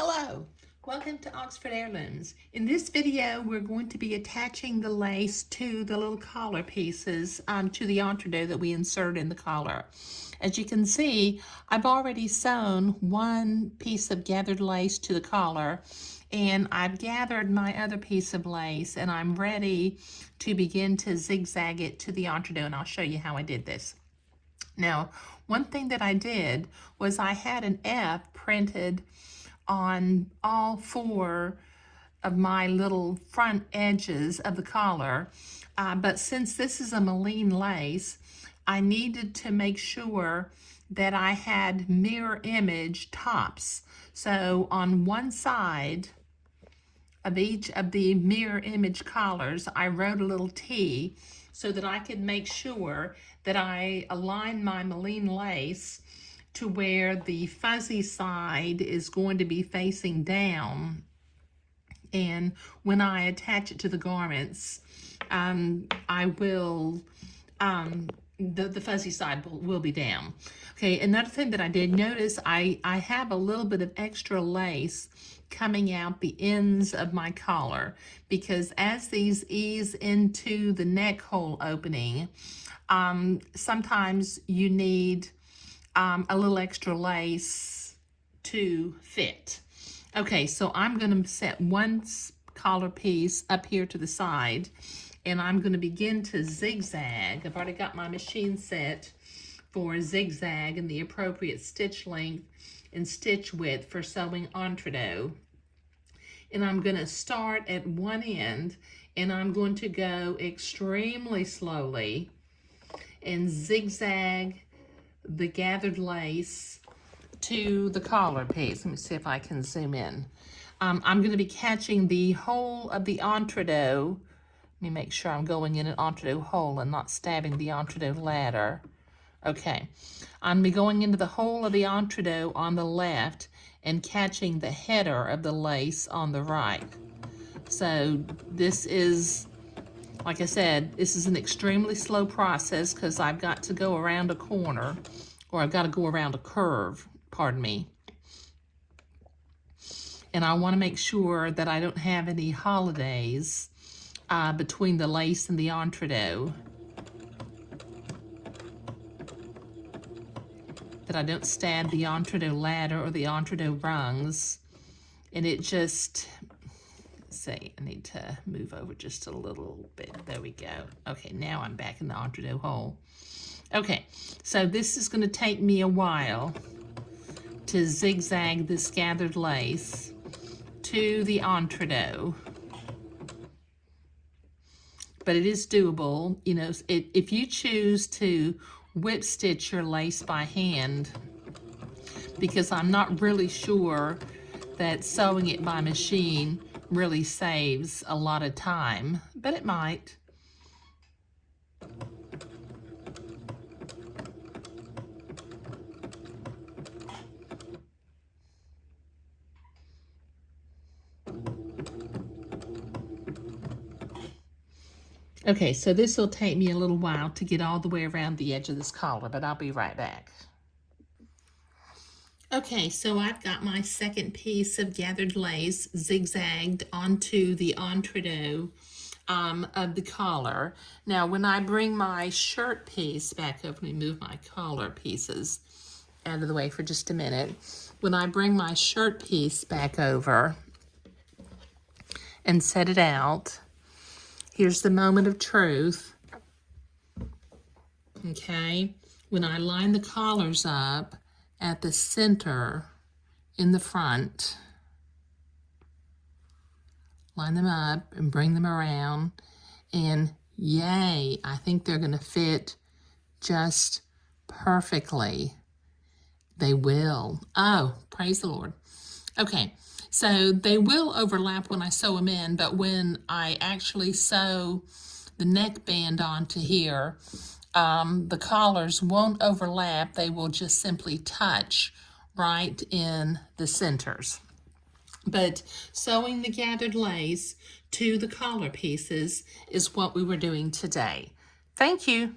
Hello, welcome to Oxford Heirlooms. In this video, we're going to be attaching the lace to the little collar pieces to the entree that we insert in the collar. As you can see, I've already sewn one piece of gathered lace to the collar, and I've gathered my other piece of lace, and I'm ready to begin to zigzag it to the entree, and I'll show you how I did this. Now, one thing that I did was I had an F printed on all four of my little front edges of the collar, but since this is a Malin lace, I needed to make sure that I had mirror image tops. So on one side of each of the mirror image collars, I wrote a little T so that I could make sure that I align my Malin lace to where the fuzzy side is going to be facing down. And when I attach it to the garments, I will, the fuzzy side will be down. Okay, another thing that I did notice, I have a little bit of extra lace coming out the ends of my collar, because as these ease into the neck hole opening, sometimes you need a little extra lace to fit. Okay, so I'm going to set one collar piece up here to the side, and I'm going to begin to zigzag. I've already got my machine set for zigzag and the appropriate stitch length and stitch width for sewing entree. And I'm going to start at one end, and I'm going to go extremely slowly and zigzag the gathered lace to the collar piece. Let me see if I can zoom in. I'm going to be catching the whole of the entree. Let me make sure I'm going in an entree hole and not stabbing the entree ladder. Okay, I'm going to be going into the hole of the entree on the left and catching the header of the lace on the right. So this is, like I said, this is an extremely slow process because I've got to go around a corner, or I've got to go around a curve, pardon me. And I want to make sure that I don't have any holidays between the lace and the entree. That I don't stab the entree ladder or the entree rungs. And it just, say, I need to move over just a little bit. There we go. Okay, now I'm back in the entree hole. Okay, so this is going to take me a while to zigzag this gathered lace to the entree. But it is doable. You know, if you choose to whip stitch your lace by hand, because I'm not really sure that sewing it by machine really saves a lot of time, but it might. Okay, so this will take me a little while to get all the way around the edge of this collar, but I'll be right back. Okay, so I've got my second piece of gathered lace zigzagged onto the entree of the collar. Now, when I bring my shirt piece back up, let me move my collar pieces out of the way for just a minute. When I bring my shirt piece back over and set it out, here's the moment of truth. Okay, when I line the collars up at the center in the front, line them up and bring them around, and yay, I think they're going to fit just perfectly. They will. Oh, praise the Lord. Okay, so they will overlap when I sew them in, but when I actually sew the neckband onto here, the collars won't overlap. They will just simply touch right in the centers. But sewing the gathered lace to the collar pieces is what we were doing today. Thank you.